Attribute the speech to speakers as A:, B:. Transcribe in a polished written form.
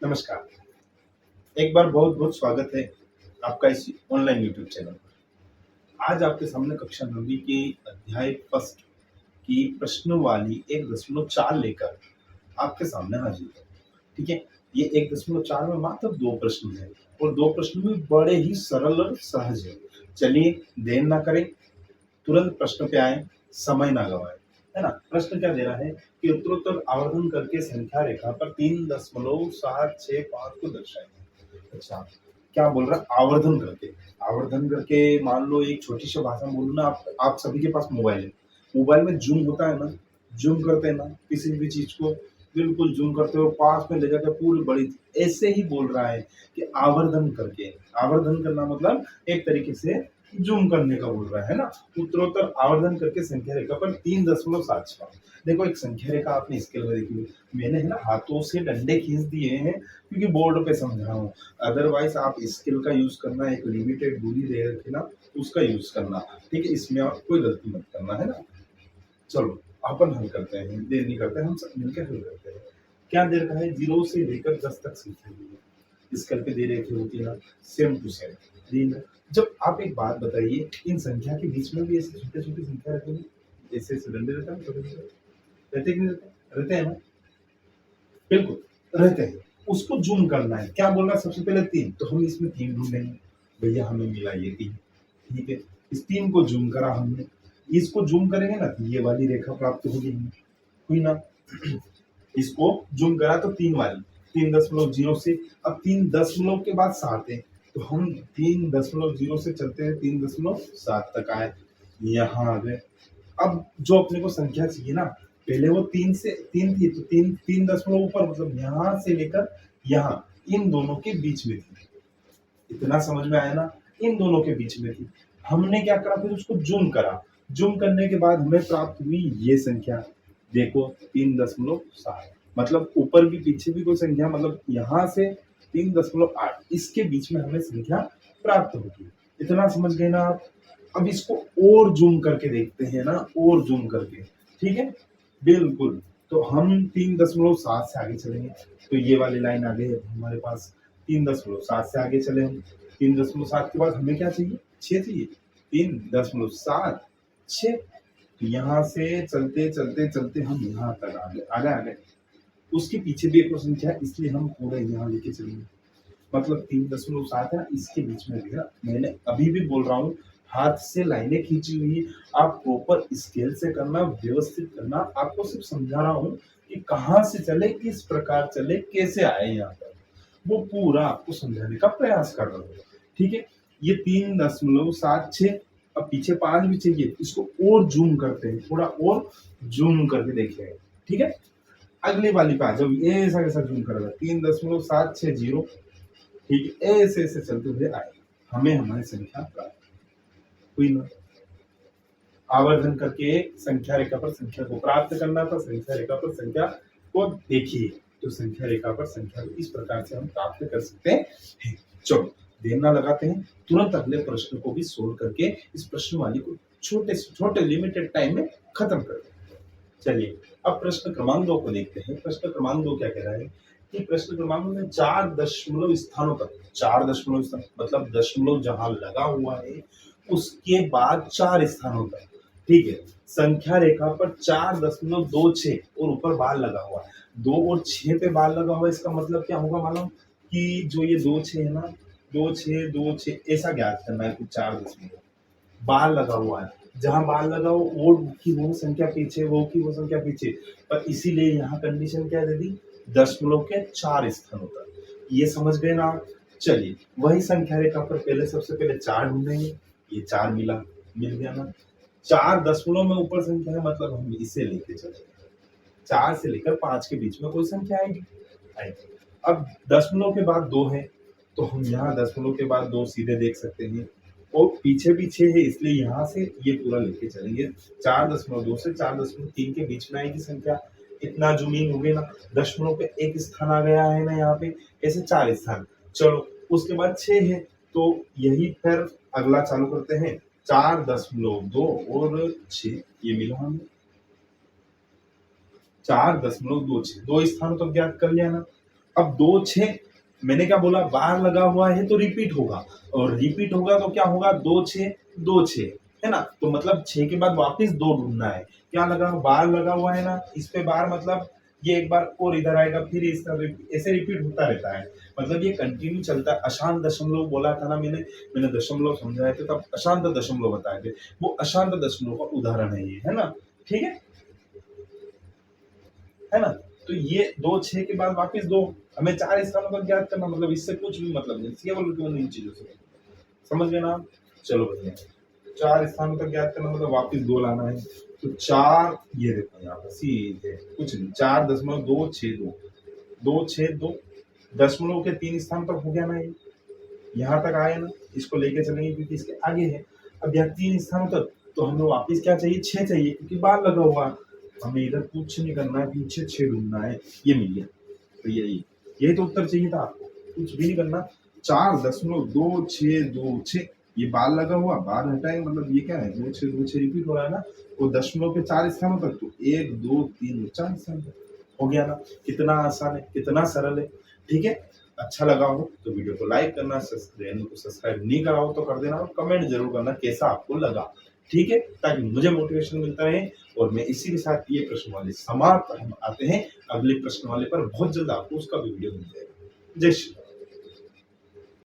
A: नमस्कार। एक बार बहुत-बहुत स्वागत है आपका इस ऑनलाइन यूट्यूब चैनल पर। आज आपके सामने कक्षा 9वीं के अध्याय फर्स्ट की प्रश्नवाली 1.4 लेकर आपके सामने हाजिर है। ठीक है? ये 1.4 में मात्र 2 प्रश्न हैं और 2 प्रश्न भी बड़े ही सरल और सहज हैं। चलिए देर ना करें, तुरंत प्रश्न पे आएँ, समय ना गवाएँ। है ना? प्रश्न क्या दे रहा है कि उत्तरोत्तर आवर्धन करके संख्या रेखा पर 3.765 को दर्शाएँ। अच्छा, क्या बोल रहा है? आवर्धन करके। आवर्धन करके मान लो एक छोटी सी भाषा में बोलूँ ना, आप सभी के पास मोबाइल है। मोबाइल में ज़ूम होता है ना, ज़ूम करते हैं ना किसी भी चीज़ को, बिल्कुल ज़ूम करते हो, पास में ले जाकर पूरी बड़ी, ऐसे ही बोल रहा है कि आवर्धन करके। आवर्धन करना मतलब एक तरीके से ज़ूम करने का बोल रहा है ना? उत्तरोत्तर आवर्धन करके संख्या रेखा पर 3.7 देखो, एक संख्या रेखा आपने स्केल में देखी है। मैंने है ना हाथों से डंडे खींच दिए हैं क्योंकि बोर्ड पे समझा रहा हूँ। अदरवाइज आप स्केल का यूज़ करना, एक लिमिटेड दूरी दे रखी ना, उसका यूज़ करना। ठीक है? इसमें आप कोई गलती मत करना, है ना? चलो, अपन हल करते हैं, देर नहीं करते, हम सब मिलकर हल करते हैं। क्या दे रखा है? 0 से लेकर 10 तक संख्या दी है। स्केल पे दे रखी होती है ना, सेम टू सेम दी है। जब आप एक बात बताइए, इन संख्या के बीच में भी ऐसे छोटे-छोटे संख्या रखे हैं? ऐसे-ऐसे डंडे रहते हैं ना छोटे-छोटे? रहते कि नहीं रहते? रहते हैं ना? बिल्कुल, रहते हैं। उसको ज़ूम करना है। क्या बोल रहा है? सबसे पहले 3, तो हम इसमें 3 ढूँढेंगे। भैया हमें मिला ये 3, ठीक है? इस 3 को ज़ूम करा हमने। इसको ज़ूम करेंगे ना, तो ये वाली रेखा प्राप्त होगी हमें, हुई ना? इसको ज़ूम करा तो 3 वाली, 3.0 से, अब 3 दशमलव के बाद 7 है, तो हम 3.0 से चलते हैं 3.7 तक आए, यहाँ आ गए। अब जो अपने को संख्या चाहिए ना, पहले वो 3 थी, तो 3 दशमलव ऊपर, मतलब यहाँ से लेकर यहाँ, इन दोनों के बीच में थी। इतना समझ में आया ना? इन दोनों के बीच में थी। हमने क्या करा, फिर उसको ज़ूम करा। ज़ूम करने के बाद हमें प्राप्त हुई ये संख्या। देखो 3.7, मतलब ऊपर भी पीछे भी कोई संख्या, मतलब यहाँ से 3.8, इसके बीच में हमें संख्या प्राप्त होगी। इतना समझ गए ना आप? अब इसको और ज़ूम करके देखते हैं ना, और ज़ूम करके, ठीक है? बिल्कुल, तो हम 3.7 से आगे चलेंगे, तो ये वाली लाइन आ गई अब हमारे पास। 3.7 से आगे चले हम, 3.7 के बाद हमें क्या चाहिए? 6 चाहिए। 3.7 6, तो यहाँ से चलते चलते चलते हम यहाँ तक आ गए, आ गए। उसके पीछे भी एक और संख्या है, इसलिए हम पूरा यहाँ लेके चलेंगे। मतलब 3.7 है ना, इसके बीच में भी है। मैंने अभी भी बोल रहा हूँ, हाथ से लाइनें खींची हुई, आप प्रॉपर स्केल से करना, व्यवस्थित करना। आपको सिर्फ समझा रहा हूँ कि कहाँ से चले, किस प्रकार चले, कैसे आए यहाँ पर, वो पूरा आपको समझाने का प्रयास कर रहा हूँ। ठीक है? ये 3.76, अब पीछे 5 भी चाहिए, इसको और जूम करते हैं, थोड़ा और जूम करके देखें। ठीक है? अगली वाली पे आ जाओ, ऐसा कैसा जूम करेगा? 3.760, ठीक है? ऐसे-ऐसे चलते हुए आए, हमें हमारी संख्या प्राप्त हुई ना? आवर्धन करके संख्या रेखा पर संख्या को प्राप्त करना था, संख्या रेखा पर संख्या को देखिए, तो संख्या रेखा पर संख्या को इस प्रकार से हम प्राप्त कर सकते हैं। चलो, देर ना लगाते हैं, तुरंत अगले प्रश्न को भी सोल्व करके इस प्रश्नवाली को छोटे से छोटे लिमिटेड टाइम में खत्म कर दें। चलिए, अब प्रश्न क्रमांक 2 को देखते हैं। प्रश्न क्रमांक 2 क्या कह रहा है कि प्रश्न क्रमांक में 4 दशमलव स्थानों तक, 4 दशमलव स्थान मतलब दशमलव जहाँ लगा हुआ है, उसके बाद 4 स्थानों तक, ठीक है? संख्या रेखा पर 4.26 और ऊपर बार लगा हुआ है। 2 और 6 पे बार लगा हुआ है, इसका मतलब क्या होगा मालूम? कि जो ये 2-6 है ना, 2-6 ऐसा ज्ञात करना है कुछ 4 दशमलव। बार लगा हुआ है, जहाँ बार लगा हो वो की वो संख्या पीछे, वो की वो संख्या पीछे, पर इसीलिए यहाँ कंडीशन क्या दे दी? दशमलव के 4 स्थानों तक। ये समझ गए ना आप? चलिए, वही संख्या रेखा पर पहले सबसे पहले 4 ढूंढेंगे। ये 4 मिला, मिल गया ना? 4 दशमलव में ऊपर संख्या है, मतलब हम इसे लेके चलेंगे। 4 से लेकर 5 के बीच में कोई संख्या आएगी, आएगी। अब दशमलव के बाद 2 है, तो हम यहाँ दशमलव के बाद 2 सीधे देख सकते हैं, और पीछे भी 6 है, इसलिए यहाँ से ये पूरा लेके चलेंगे। 4.2 से 4.3 के बीच में आएगी संख्या। इतना जूमिंग हो गया ना, दशमलव पे एक स्थान आ गया है ना यहाँ पे, ऐसे 4 स्थान। चलो, उसके बाद 6 है, तो यही फिर अगला चालू करते हैं। 4.2 और 6 ये मिला हमें, 4.26, 2 स्थानों तक ज्ञात कर लिया ना? अब 2 6 मैंने क्या बोला, बार लगा हुआ है तो रिपीट होगा, और रिपीट होगा तो क्या होगा, 2 6 है ना। तो मतलब 6 के बाद वापस 2 ढूंढना है। क्या लगा, बार लगा हुआ है ना, इस पे बार मतलब ये एक बार और इधर आएगा, फिर इस तरह ऐसे रिपीट होता रहता है। मतलब ये कंटिन्यू चलता है। अशांत दशमलव बोला था ना मैंने दशमलव समझाए थे, तब अशांत दशमलव बताए थे। वो अशांत दशमलव का उदाहरण है ये, है ना। ठीक है ना। तो ये 2 6 के बाद वापस 2, हमें 4 स्थानों तक ज्ञात करना, मतलब इससे कुछ भी मतलब नहीं, केवल इन चीजों से समझ गए ना आप? चलो बढ़िया। 4 स्थानों तक ज्ञात करना मतलब वापस 2 लाना है। तो 4, ये देखो यहाँ पर सीधे कुछ नहीं, 4.262, 262 दशमलव के 3 स्थान तक हो गया ना ये, यहाँ तक आए ना, इसको लेके चलेंगे क्योंकि इसके आगे है। अब यहाँ 3 स्थानों तक, तो हमें वापस क्या चाहिए, 6 चाहिए, क्योंकि बार लगा हुआ है। हमें इधर कुछ नहीं करना है, पीछे 6 ढूंढना है, ये मिल गया। तो यही तो उत्तर चाहिए था आपको, कुछ भी नहीं करना। 4.2626, ये बार लगा हुआ, बार हटाएंगे, मतलब ये क्या है, 2 6 रिपीट हो रहा है ना। वो दशमलव के 4 स्थानों तक, तो 1 2 3 4 स्थान तक हो गया ना। कितना आसान है, कितना सरल है। ठीक है। अच्छा लगा हो तो वीडियो को लाइक करना, चैनल को सब्सक्राइब नहीं करा हो तो कर देना, और कमेंट जरूर करना कैसा आपको लगा। ठीक है, ताकि मुझे मोटिवेशन मिलता रहे। और मैं इसी के साथ ये प्रश्न वाले समाप्त, हम आते हैं अगले प्रश्न वाले पर बहुत जल्द, आपको उसका भी वीडियो मिल जाएगा। जय श्री राम।